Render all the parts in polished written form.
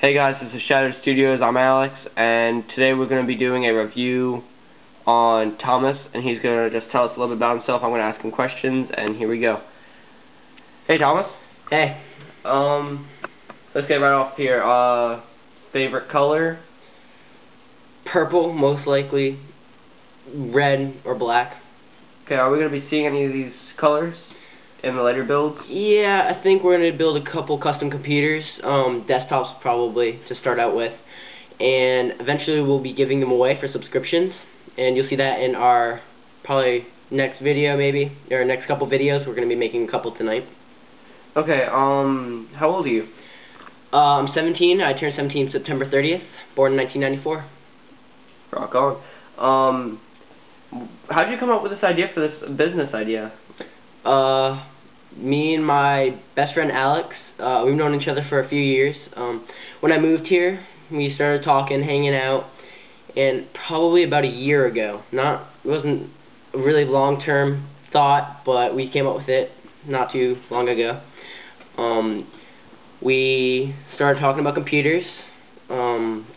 Hey guys, this is Shadow Studios. I'm Alex, and today we're going to be doing a review on Thomas, and he's going to just tell us a little bit about himself. I'm going to ask him questions, and here we go. Hey Thomas. Hey. Let's get right off here. Favorite color? Purple, most likely. Red or black. Okay, are we going to be seeing any of these colors in the later builds? Yeah, I think we're going to build a couple custom computers, desktops probably to start out with, and eventually we'll be giving them away for subscriptions, and you'll see that in our probably next video maybe, or next couple videos. We're going to be making a couple tonight. Okay, how old are you? I'm 17. I turned 17 September 30th, born in 1994. Rock on. How did you come up with this idea for this business idea? Me and my best friend Alex, we've known each other for a few years. When I moved here, we started talking, hanging out, and probably about a year ago, it wasn't a really long-term thought, but we came up with it not too long ago. We started talking about computers,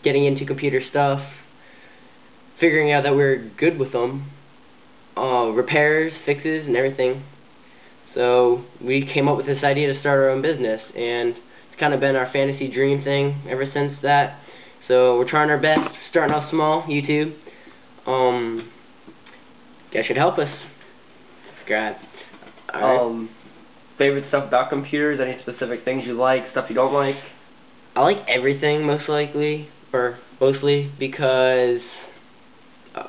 getting into computer stuff, figuring out that we were good with them, repairs, fixes, and everything. So we came up with this idea to start our own business, and it's kind of been our fantasy dream thing ever since that. So we're trying our best, starting off small, YouTube. You guys should help us. Subscribe. Alright. Favorite stuff about computers? Any specific things you like, stuff you don't like? I like everything most likely, or mostly, because I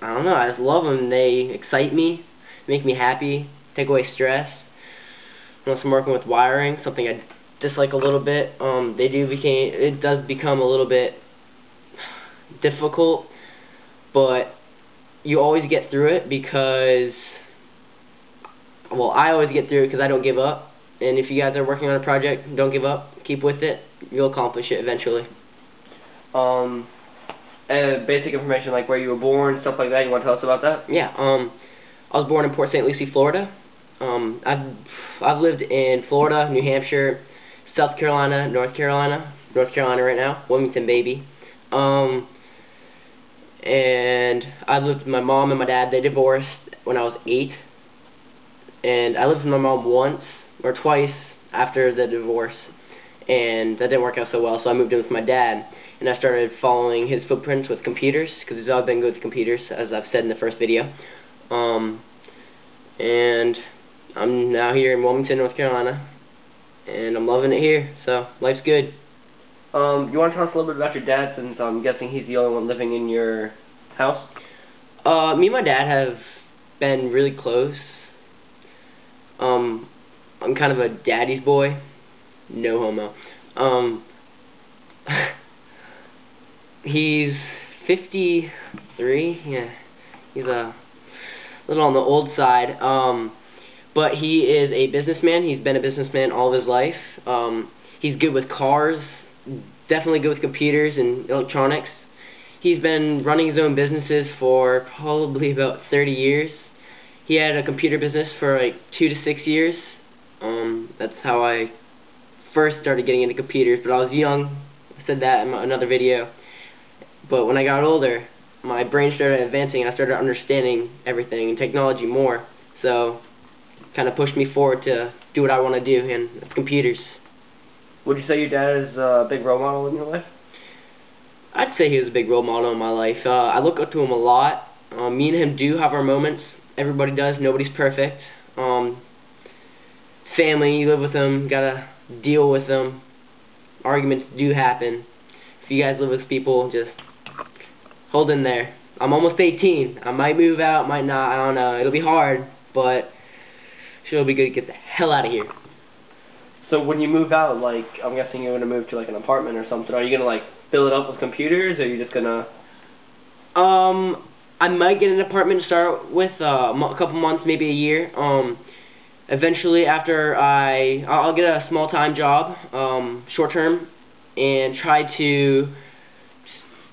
don't know, I just love them. They excite me, make me happy, take away stress. Unless I'm working with wiring, something I dislike a little bit, it does become a little bit difficult, but you always get through it because, well, I always get through it because I don't give up. And if you guys are working on a project, don't give up, keep with it, you'll accomplish it eventually. Basic information like where you were born, stuff like that, you want to tell us about that? Yeah, I was born in Port St. Lucie, Florida. I've lived in Florida, New Hampshire, South Carolina, North Carolina right now, Wilmington baby. And I lived with my mom and my dad. They divorced when I was 8. And I lived with my mom once or twice after the divorce, and that didn't work out so well, so I moved in with my dad, and I started following his footprints with computers, because he's always been good with computers, as I've said in the first video. And I'm now here in Wilmington, North Carolina, and I'm loving it here, so life's good. You want to tell us a little bit about your dad, since I'm guessing he's the only one living in your house? Me and my dad have been really close. I'm kind of a daddy's boy. No homo. He's 53. Yeah, he's a little on the old side. But he is a businessman. He's been a businessman all of his life. He's good with cars. Definitely good with computers and electronics. He's been running his own businesses for probably about 30 years. He had a computer business for like 2 to 6 years. That's how I first started getting into computers, but I was young. I said that in another video. But when I got older, my brain started advancing and I started understanding everything and technology more. So it kind of pushed me forward to do what I want to do, and it's computers. Would you say your dad is a big role model in your life? I'd say he was a big role model in my life. I look up to him a lot. Me and him do have our moments. Everybody does. Nobody's perfect. Family, you live with them, gotta deal with them. Arguments do happen. If you guys live with people, just hold in there. I'm almost 18. I might move out, might not, I don't know. It'll be hard, but sure it'll be good to get the hell out of here. So when you move out, like, I'm guessing you're gonna move to like an apartment or something. Are you gonna like fill it up with computers, or are you just gonna? I might get an apartment to start with, a couple months, maybe a year. Eventually, after I'll get a small-time job, short-term, and try to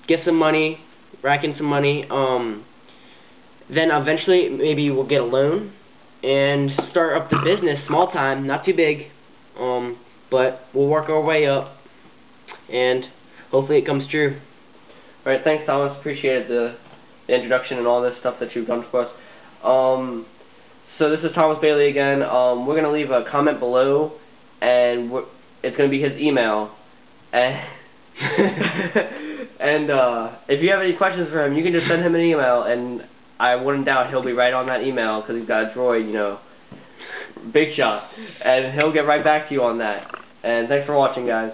get some money, rack in some money. Then eventually, maybe we'll get a loan and start up the business, small-time, not too big, but we'll work our way up. and hopefully it comes true. Alright, thanks Thomas, appreciate the introduction and all this stuff that you've done for us. So this is Thomas Bailey again. We're going to leave a comment below, and it's going to be his email. And, and if you have any questions for him, you can just send him an email, and I wouldn't doubt he'll be right on that email, because he's got a droid, you know, big shot, and he'll get right back to you on that. And thanks for watching, guys.